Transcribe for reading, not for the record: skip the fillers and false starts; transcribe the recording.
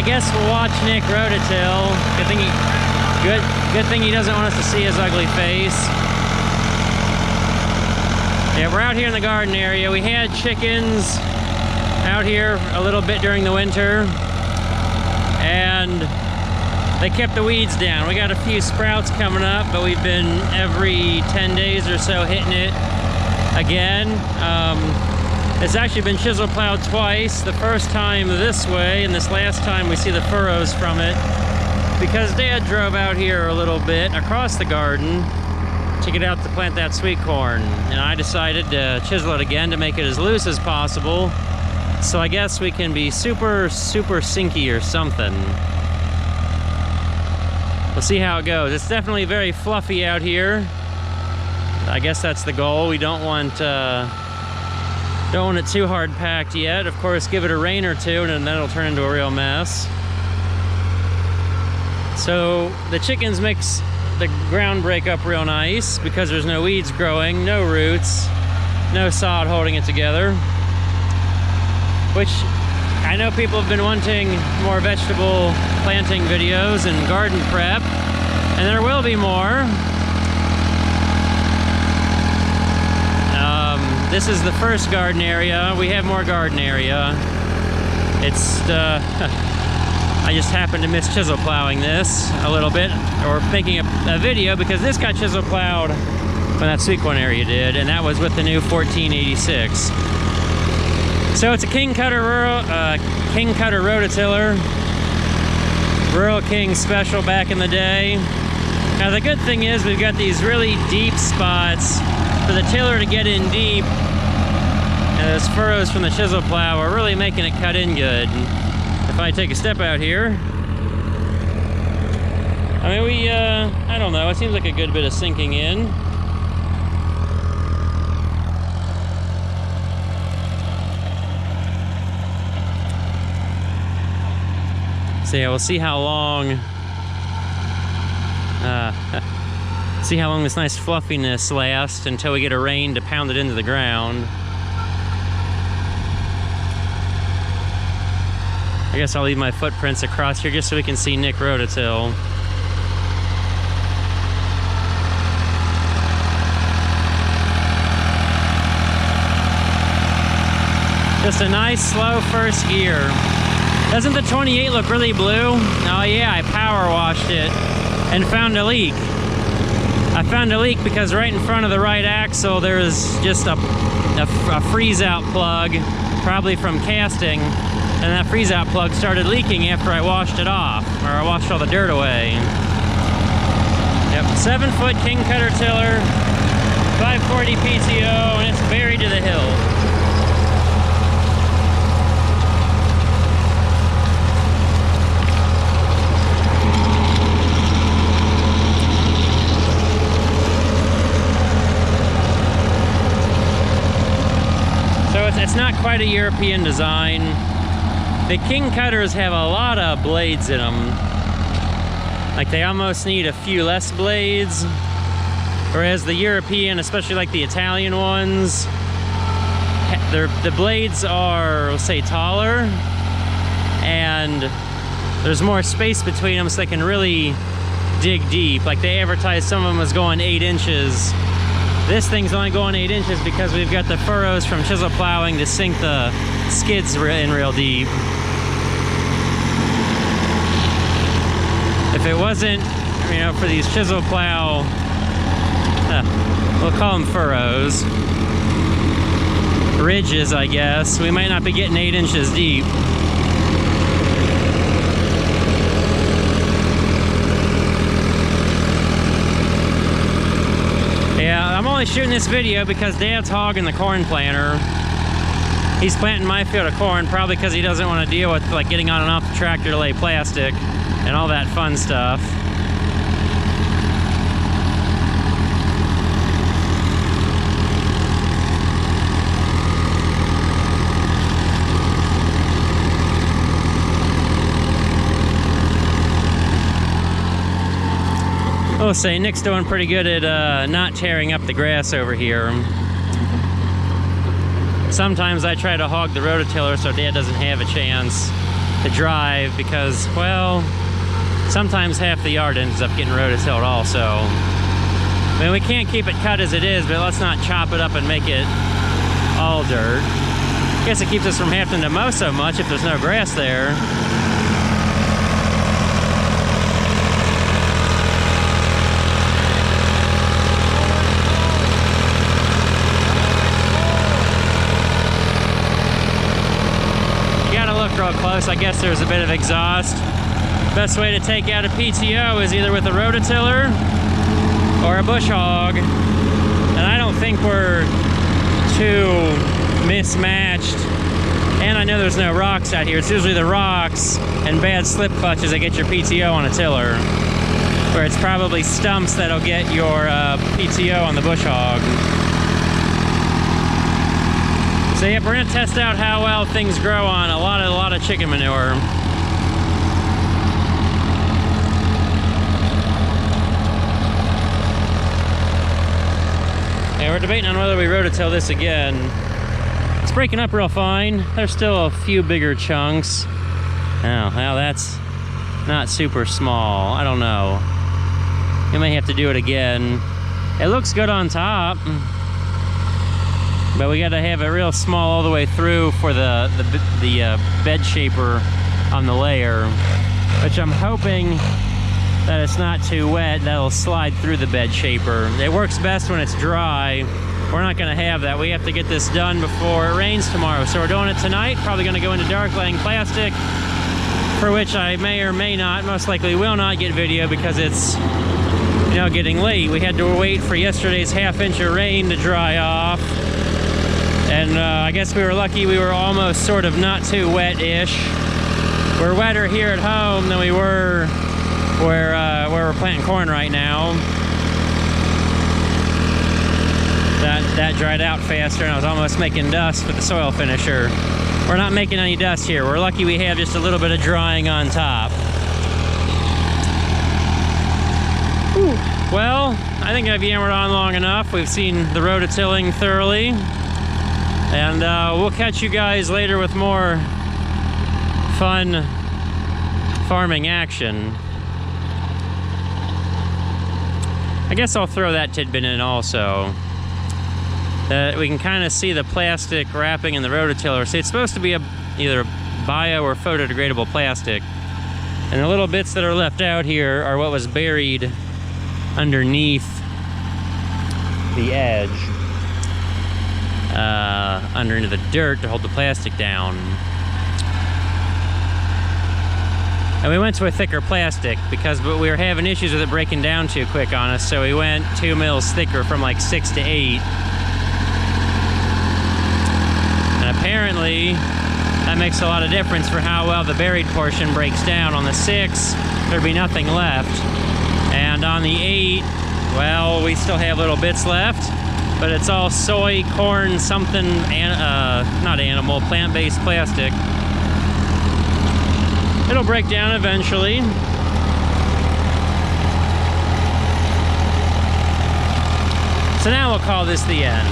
guess we'll watch Nick rototill. Good thing he doesn't want us to see his ugly face. Yeah, we're out here in the garden area. We had chickens out here a little bit during the winter, and they kept the weeds down. We got a few sprouts coming up, but we've been every 10 days or so hitting it again. It's actually been chisel plowed twice. The first time this way, and this last time we see the furrows from it, because Dad drove out here a little bit across the garden to get out to plant that sweet corn. And I decided to chisel it again to make it as loose as possible. So I guess we can be super, super sinky or something. We'll see how it goes. It's definitely very fluffy out here. I guess that's the goal. We don't want it too hard packed yet. Of course, give it a rain or two and then it'll turn into a real mess. So the chickens mix the ground break up real nice because there's no weeds growing, no roots, no sod holding it together. Which I know people have been wanting more vegetable planting videos and garden prep, and there will be more. This is the first garden area. We have more garden area. It's I just happened to miss chisel plowing this a little bit, or making a video, because this got chisel plowed when that sweet corn area did, and that was with the new 1486. So it's a King Cutter rototiller, Rural King special back in the day. Now the good thing is we've got these really deep spots for the tiller to get in deep, and those furrows from the chisel plow are really making it cut in good. If I take a step out here, I mean, I don't know, it seems like a good bit of sinking in. So yeah, we'll see how long, this nice fluffiness lasts until we get a rain to pound it into the ground. I guess I'll leave my footprints across here just so we can see Nick rototill. Just a nice slow first gear. Doesn't the 28 look really blue? Oh yeah, I power washed it and found a leak. I found a leak because right in front of the right axle there's just a freeze-out plug, probably from casting, and that freeze-out plug started leaking after I washed it off, or I washed all the dirt away. Yep, 7-foot King Cutter tiller, 540 PTO, and it's buried to the hill. It's not quite a European design. The King Cutters have a lot of blades in them. Like, they almost need a few less blades. Whereas the European, especially like the Italian ones, the blades are, let's say, taller, and there's more space between them so they can really dig deep. Like, they advertise some of them as going 8 inches. This thing's only going 8 inches because we've got the furrows from chisel plowing to sink the skids in real deep. If it wasn't, you know, for these chisel plow, we'll call them furrows, ridges, I guess, we might not be getting 8 inches deep. Yeah, I'm only shooting this video because Dad's hogging the corn planter. He's planting my field of corn, probably because he doesn't want to deal with like getting on and off the tractor to lay plastic and all that fun stuff. I'll say Nick's doing pretty good at not tearing up the grass over here. Sometimes I try to hog the rototiller so Dad doesn't have a chance. to drive because, well, sometimes half the yard ends up getting rototilled also. I mean, we can't keep it cut as it is, but let's not chop it up and make it all dirt. I guess it keeps us from having to mow so much if there's no grass there. Real close. I guess there's a bit of exhaust. Best way to take out a PTO is either with a rototiller or a bush hog. And I don't think we're too mismatched. And I know there's no rocks out here. It's usually the rocks and bad slip clutches that get your PTO on a tiller. Where it's probably stumps that'll get your PTO on the bush hog. So yep, we're gonna test out how well things grow on a lot of chicken manure. Yeah, we're debating on whether we rototill this again. It's breaking up real fine. There's still a few bigger chunks. Oh, well, that's not super small. I don't know. You may have to do it again. It looks good on top. But we got to have it real small all the way through for the bed shaper on the layer, which I'm hoping that it's not too wet. That'll slide through the bed shaper. It works best when it's dry. We're not going to have that. We have to get this done before it rains tomorrow. So we're doing it tonight. Probably going to go into dark laying plastic, for which I may or may not, most likely will not get video because it's, you know, getting late. We had to wait for yesterday's half-inch of rain to dry off. And I guess we were lucky we were almost sort of not too wet-ish. We're wetter here at home than we were where we're planting corn right now. That dried out faster and I was almost making dust with the soil finisher. We're not making any dust here. We're lucky we have just a little bit of drying on top. Whew. Well, I think I've yammered on long enough. We've seen the rototilling thoroughly. And we'll catch you guys later with more fun farming action. I guess I'll throw that tidbit in also. We can kind of see the plastic wrapping in the rototiller. See, it's supposed to be either bio or photodegradable plastic. And the little bits that are left out here are what was buried underneath the edge. Under the dirt to hold the plastic down. And we went to a thicker plastic because we were having issues with it breaking down too quick on us, so we went 2 mils thicker from like 6 to 8. And apparently that makes a lot of difference for how well the buried portion breaks down. On the 6, there'd be nothing left. And on the 8, well, we still have little bits left. But it's all soy, corn, something, not animal, plant-based plastic. It'll break down eventually. So now we'll call this the end.